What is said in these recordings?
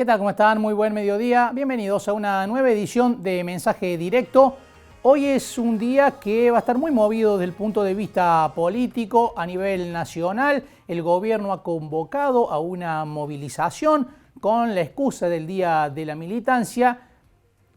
¿Qué tal? ¿Cómo están? Muy buen mediodía. Bienvenidos a una nueva edición de Mensaje Directo. Hoy es un día que va a estar muy movido desde el punto de vista político a nivel nacional. El gobierno ha convocado a una movilización con la excusa del Día de la Militancia,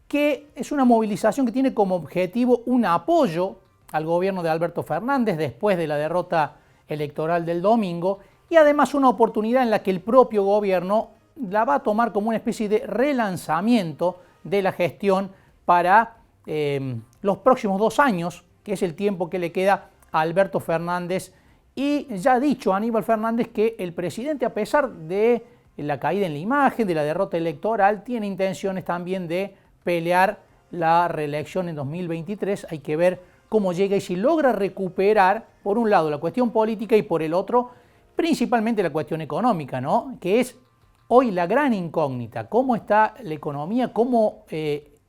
que es una movilización que tiene como objetivo un apoyo al gobierno de Alberto Fernández después de la derrota electoral del domingo y además una oportunidad en la que el propio gobierno la va a tomar como una especie de relanzamiento de la gestión para los próximos 2 años, que es el tiempo que le queda a Alberto Fernández. Y ya ha dicho Aníbal Fernández que el presidente, a pesar de la caída en la imagen, de la derrota electoral, tiene intenciones también de pelear la reelección en 2023. Hay que ver cómo llega y si logra recuperar, por un lado, la cuestión política y por el otro, principalmente la cuestión económica, ¿no? Que es hoy la gran incógnita. ¿Cómo está la economía? ¿Cómo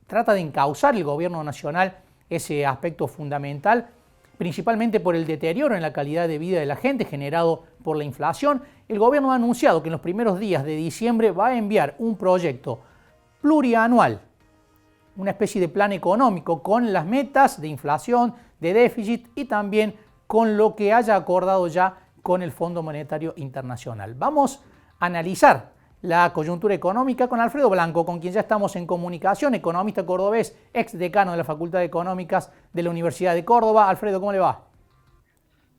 trata de encauzar el gobierno nacional ese aspecto fundamental? Principalmente por el deterioro en la calidad de vida de la gente generado por la inflación. El gobierno ha anunciado que en los primeros días de diciembre va a enviar un proyecto plurianual, una especie de plan económico con las metas de inflación, de déficit y también con lo que haya acordado ya con el Fondo Monetario Internacional. Vamos a analizar la coyuntura económica con Alfredo Blanco, con quien ya estamos en comunicación, economista cordobés, ex decano de la Facultad de Económicas de la Universidad de Córdoba. Alfredo, ¿cómo le va?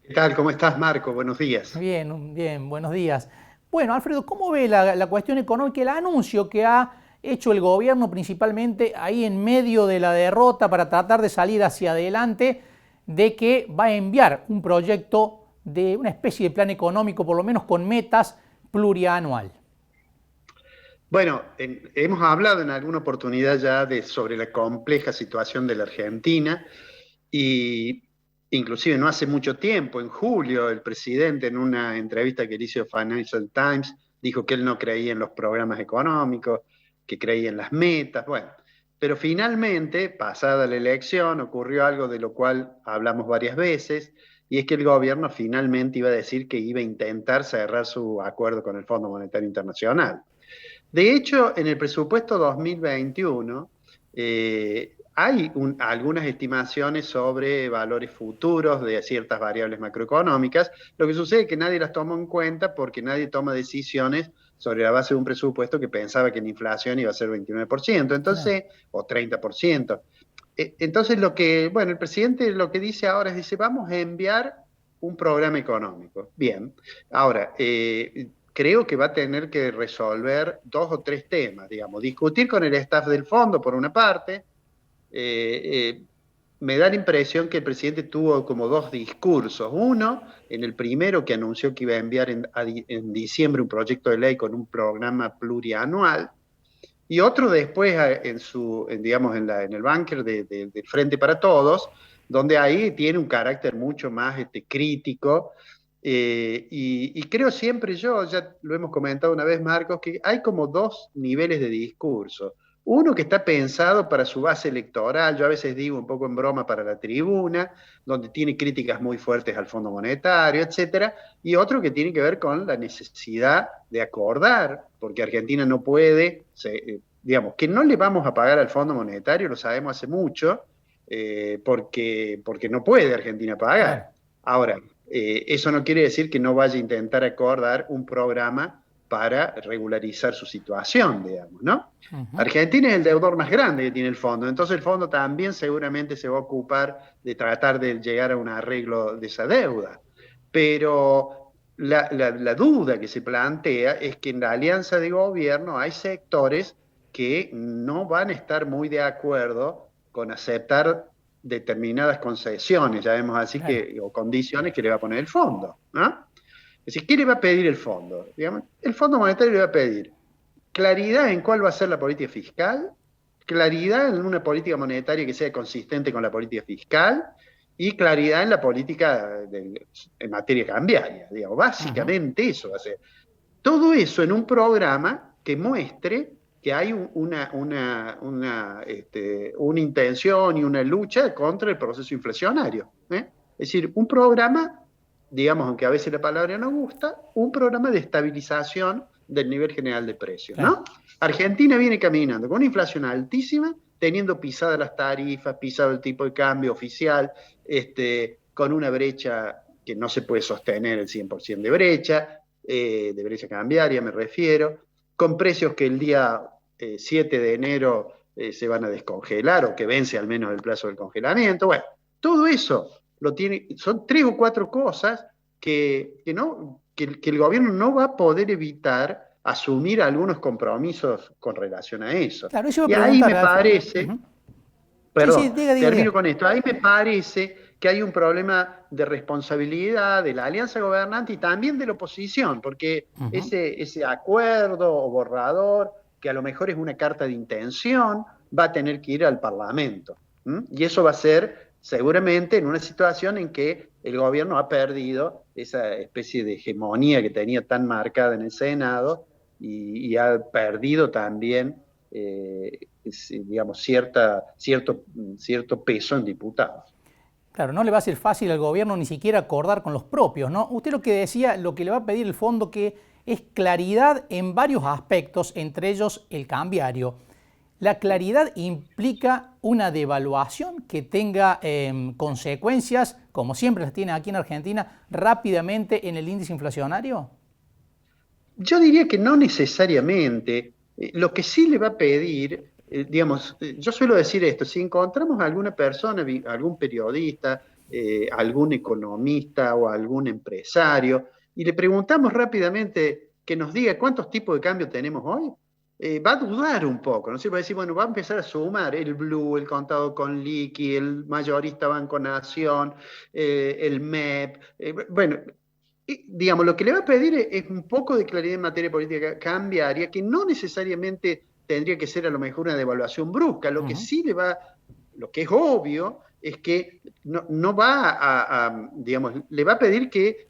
¿Qué tal? ¿Cómo estás, Marco? Buenos días. Bien, bien, buenos días. Bueno, Alfredo, ¿cómo ve la cuestión económica, el anuncio que ha hecho el gobierno principalmente ahí en medio de la derrota para tratar de salir hacia adelante, de que va a enviar un proyecto de una especie de plan económico, por lo menos con metas plurianual? Bueno, hemos hablado en alguna oportunidad ya sobre la compleja situación de la Argentina y inclusive no hace mucho tiempo, en julio, el presidente en una entrevista que le hizo Financial Times dijo que él no creía en los programas económicos, que creía en las metas, bueno, pero finalmente, pasada la elección, ocurrió algo de lo cual hablamos varias veces, y es que el gobierno finalmente iba a decir que iba a intentar cerrar su acuerdo con el Fondo Monetario Internacional. De hecho, en el presupuesto 2021 hay algunas estimaciones sobre valores futuros de ciertas variables macroeconómicas. Lo que sucede es que nadie las toma en cuenta porque nadie toma decisiones sobre la base de un presupuesto que pensaba que la inflación iba a ser 29%, Claro. entonces, o 30%. Entonces, bueno, el presidente lo que dice ahora es, dice, vamos a enviar un programa económico. Bien, ahora, creo que va a tener que resolver 2 o 3 temas, digamos, discutir con el staff del fondo, por una parte. Me da la impresión que el presidente tuvo como 2 discursos. Uno, en el primero que anunció que iba a enviar en diciembre un proyecto de ley con un programa plurianual, y otro después digamos, en el búnker del Frente para Todos, donde ahí tiene un carácter mucho más crítico. Y creo siempre yo, ya lo hemos comentado una vez, Marcos, que hay como 2 niveles de discurso. Uno que está pensado para su base electoral, yo a veces digo un poco en broma para la tribuna, donde tiene críticas muy fuertes al Fondo Monetario, etcétera, y otro que tiene que ver con la necesidad de acordar, porque Argentina no puede, digamos, que no le vamos a pagar al Fondo Monetario, lo sabemos hace mucho, porque no puede Argentina Claro. pagar. Ahora, eso no quiere decir que no vaya a intentar acordar un programa para regularizar su situación, digamos, ¿no? Ujú. Argentina es el deudor más grande que tiene el fondo, entonces el fondo también seguramente se va a ocupar de tratar de llegar a un arreglo de esa deuda. Pero la duda que se plantea es que en la alianza de gobierno hay sectores que no van a estar muy de acuerdo con aceptar determinadas concesiones, ya vemos así Claro. que, o condiciones que le va a poner el fondo, ¿no? Es decir, ¿qué le va a pedir el fondo? Digamos, el Fondo Monetario le va a pedir claridad en cuál va a ser la política fiscal, claridad en una política monetaria que sea consistente con la política fiscal y claridad en la política en materia cambiaria. Digamos, Ujú. básicamente eso va a ser. Todo eso en un programa que muestre que hay una intención y una lucha contra el proceso inflacionario. Es decir, un programa, digamos, aunque a veces la palabra no gusta, un programa de estabilización del nivel general de precios, Claro. ¿no? Argentina viene caminando con una inflación altísima, teniendo pisadas las tarifas, pisado el tipo de cambio oficial, con una brecha que no se puede sostener el 100% de brecha cambiaria me refiero, con precios que el día 7 de enero se van a descongelar o que vence al menos el plazo del congelamiento. Bueno, todo eso son 3 o 4 cosas que el gobierno no va a poder evitar asumir algunos compromisos con relación a eso. Claro, eso iba a Y ahí preguntar, me Alfredo. parece, Ujú. Sí, perdón, diga. termino con esto, ahí me parece que hay un problema de responsabilidad de la alianza gobernante y también de la oposición, porque Ujú. ese acuerdo o borrador, que a lo mejor es una carta de intención, va a tener que ir al Parlamento. Y eso va a ser seguramente en una situación en que el gobierno ha perdido esa especie de hegemonía que tenía tan marcada en el Senado y ha perdido también, digamos, cierto peso en diputados. Claro, no le va a ser fácil al gobierno ni siquiera acordar con los propios, ¿no? Usted lo que decía, lo que le va a pedir el fondo que es claridad en varios aspectos, entre ellos el cambiario. ¿La claridad implica una devaluación que tenga consecuencias, como siempre las tiene aquí en Argentina, rápidamente en el índice inflacionario? Yo diría que no necesariamente. Lo que sí le va a pedir, digamos, yo suelo decir esto, si encontramos a alguna persona, algún periodista, algún economista o algún empresario, y le preguntamos rápidamente que nos diga cuántos tipos de cambio tenemos hoy, va a dudar un poco, ¿no? Se va a decir, bueno, va a empezar a sumar el Blue, el contado con liqui, el mayorista Banco Nación, el MEP, bueno, digamos, lo que le va a pedir es un poco de claridad en materia política cambiaria, que no necesariamente tendría que ser a lo mejor una devaluación brusca. Lo que Ujú. sí lo que es obvio, es que no va digamos, le va a pedir que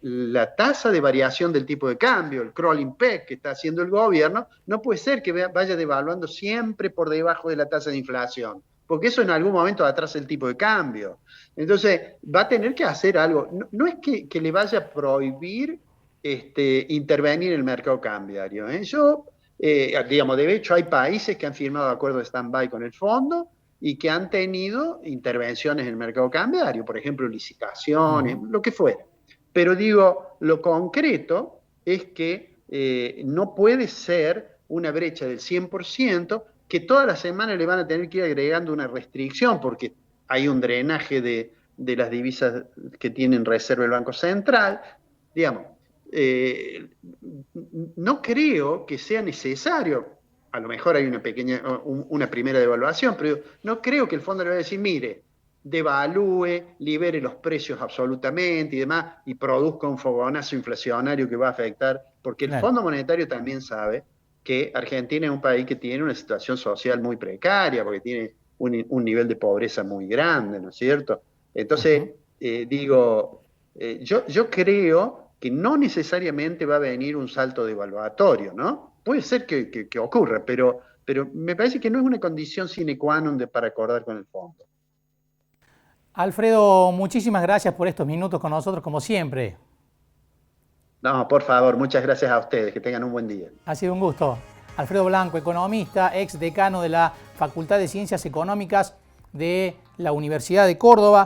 la tasa de variación del tipo de cambio, el crawling peg que está haciendo el gobierno, no puede ser que vaya devaluando siempre por debajo de la tasa de inflación, porque eso en algún momento atrasa el tipo de cambio. Entonces, va a tener que hacer algo. No es que le vaya a prohibir intervenir en el mercado cambiario. Digamos, de hecho, hay países que han firmado acuerdos de stand-by con el fondo y que han tenido intervenciones en el mercado cambiario, por ejemplo, licitaciones, Ujú. lo que fuera. Pero digo, lo concreto es que no puede ser una brecha del 100% que todas las semanas le van a tener que ir agregando una restricción, porque hay un drenaje de las divisas que tienen reserva el Banco Central. Digamos, no creo que sea necesario, a lo mejor hay una primera devaluación, pero no creo que el fondo le vaya a decir, mire, devalúe, libere los precios absolutamente y demás, y produzca un fogonazo inflacionario que va a afectar, porque el Claro. Fondo Monetario también sabe que Argentina es un país que tiene una situación social muy precaria, porque tiene un nivel de pobreza muy grande, ¿no es cierto? Ujú. Entonces, yo creo que no necesariamente va a venir un salto devaluatorio, ¿no? Puede ser que ocurra, pero me parece que no es una condición sine qua non para acordar con el fondo. Alfredo, muchísimas gracias por estos minutos con nosotros, como siempre. No, por favor, muchas gracias a ustedes, que tengan un buen día. Ha sido un gusto. Alfredo Blanco, economista, ex decano de la Facultad de Ciencias Económicas de la Universidad de Córdoba.